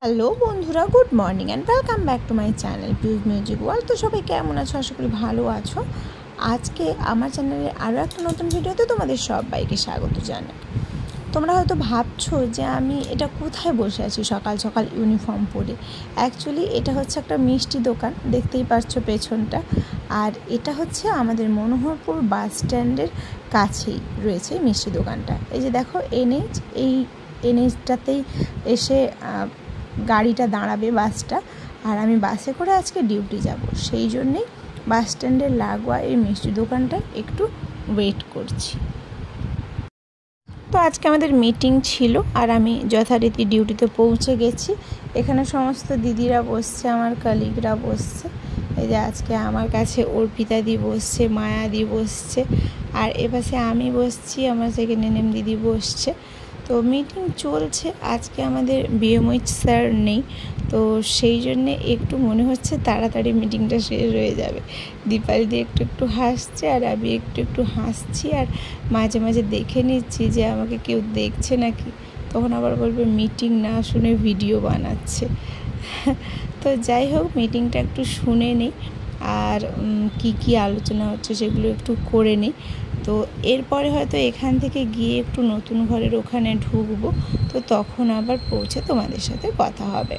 Hello বন্ধুরা, good morning and welcome back to my channel Piu's music world. তো সবাই কেমন আছো? আশা করি ভালো আছো। আজকে আমার চ্যানেলে আরও একটা নতুন ভিডিওতে তোমাদের সবাইকে স্বাগত জানাই। তোমরা হয়তো ভাবছো যে আমি এটা কোথায় বসে আছি সকাল সকাল ইউনিফর্ম পরে। অ্যাকচুয়ালি এটা হচ্ছে একটা মিষ্টি দোকান, দেখতেই পাচ্ছো পেছনটা। আর এটা হচ্ছে আমাদের মনোহরপুর বাস স্ট্যান্ডের কাছেই রয়েছে মিষ্টি দোকানটা। এই যে দেখো এনএইচ, এই এনএইচটাতেই এসে গাড়িটা দাঁড়াবে, বাসটা। আর আমি বাসে করে আজকে ডিউটি যাব, সেই জন্যেই বাস স্ট্যান্ডের লাগোয়া এই মিষ্টি দোকানটা একটু ওয়েট করছি। তো আজকে আমাদের মিটিং ছিল আর আমি যথারীতি ডিউটিতে পৌঁছে গেছি। এখানে সমস্ত দিদিরা বসছে, আমার কলিগরা বসছে। এই যে আজকে আমার কাছে অর্পিতা দি বসছে, মায়া দি বসছে, আর এপাশে আমি বসছি, আমার সেকেন্ড এনএম দিদি বসছে। তো মিটিং চলছে। আজকে আমাদের বিএমওইচ স্যার নেই, তো সেই জন্যে একটু মনে হচ্ছে তাড়াতাড়ি মিটিংটা শেষ হয়ে যাবে। দীপালি দি একটু একটু হাসছে আর আমি একটু একটু হাসছি, আর মাঝে মাঝে দেখে নিচ্ছি যে আমাকে কেউ দেখছে নাকি। তখন আবার বলবে মিটিং না শুনে ভিডিও বানাচ্ছে। তো যাই হোক, মিটিংটা একটু শুনে নিই আর কি আলোচনা হচ্ছে সেগুলো একটু করে নিই। তো এরপরে হয়তো এখান থেকে গিয়ে একটু নতুন ঘরের ওখানে ঢুকবো, তো তখন আবার পৌঁছে তোমাদের সাথে কথা হবে।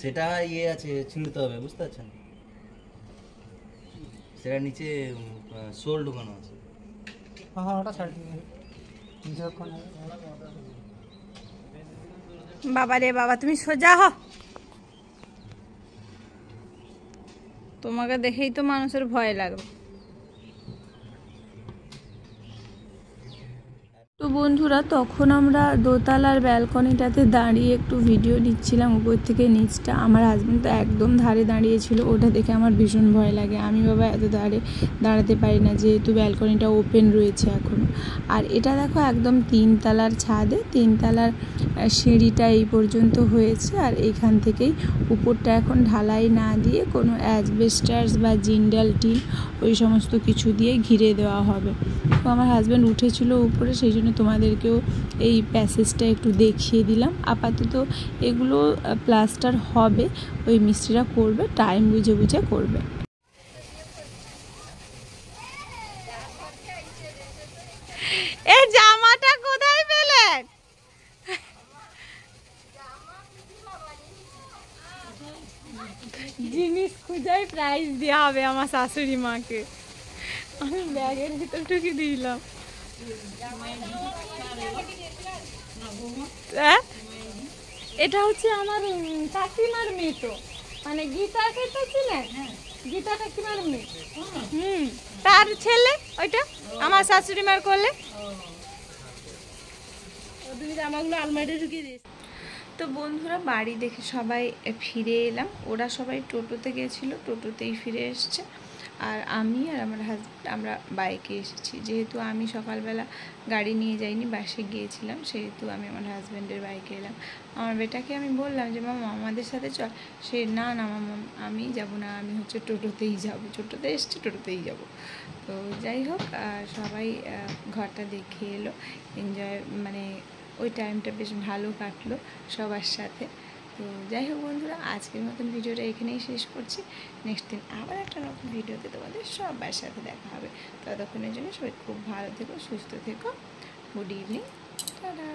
সেটা ইয়ে আছে, ছিঁড়তে হবে, বুঝতে পারছেন? সেটা নিচে সোল ঢুকানো আছে। হ্যাঁ, ওটা ছাড়। বাবা রে বাবা, তুমি সোজা হও। তোমাকে দেখেই তো মানুষের ভয় লাগবে। তো বন্ধুরা, তখন আমরা দোতলার ব্যালকনিটাতে দাঁড়িয়ে একটু ভিডিও নিচ্ছিলাম উপর থেকে নিচটা। আমার হাজব্যান্ড তো একদম ধারে দাঁড়িয়েছিল, ওটা দেখে আমার ভীষণ ভয় লাগে। আমি বাবা এত ধারে দাঁড়াতে পারি না, যেহেতু ব্যালকনিটা ওপেন রয়েছে এখনও। আর এটা দেখো একদম 3 তলার ছাদে, 3 তলার সিঁড়িটা এই পর্যন্ত হয়েছে। আর এইখান থেকেই উপরটা এখন ঢালাই না দিয়ে কোনো অ্যাসবেস্টাস বা জিন্ডাল টিন ওই সমস্ত কিছু দিয়ে ঘিরে দেওয়া হবে। তো আমার হাজব্যান্ড উঠেছিল উপরে, সেই জন্য তোমাদেরকেও এই প্যাসেজটা একটু দেখিয়ে দিলাম। আপাতত এগুলো প্লাস্টার হবে, ওই মিস্ত্রিরা করবে, টাইম বুঝে বুঝে করবে। এই জামাটা কোথায় পেলেন? জিনিস খুঁজাই প্রাইজ দেওয়া হবে আমার শাশুড়ি মাকে। আমি ব্যাগের ভিতর ঢুকে দিলাম। এটা হচ্ছে আমার কাকিমার মেয়ে, তো মানে গীতাকে তো চিনেন? গীতা কাকিমার মেয়ে, তার ছেলে ওইটা আমার শাশুড়ি মার করলে। জামাগুলো আলমারিতে ঢুকিয়ে দিয়েছে। তো বন্ধুরা, বাড়ি দেখে সবাই ফিরে এলাম। ওরা সবাই টোটোতে গেছিলো, টোটোতেই ফিরে এসছে। আর আমি আর আমার হাজব্যান্ড আমরা বাইকে এসেছি। যেহেতু আমি সকালবেলা গাড়ি নিয়ে যাইনি, বাসে গিয়েছিলাম, সেহেতু আমি আমার হাজব্যান্ডের বাইকে এলাম। আমার বেটাকে আমি বললাম যে মামা আমাদের সাথে চল। সে না মামা আমি যাব না, আমি হচ্ছে টোটোতেই যাব, টোটোতে এসছি টোটোতেই যাব। তো যাই হোক, সবাই ঘরটা দেখে এলো, এনজয়, মানে ওই টাইমটা বেশ ভালো কাটলো সবার সাথে। তো যাই হোক বন্ধুরা, আজকের মতন ভিডিওটা এখানেই শেষ করছি। নেক্সট দিন আবার একটা নতুন ভিডিওতে তোমাদের সবার সাথে দেখা হবে। ততক্ষণের জন্য সবাই খুব ভালো থেকো, সুস্থ থেকো। Good evening, tata.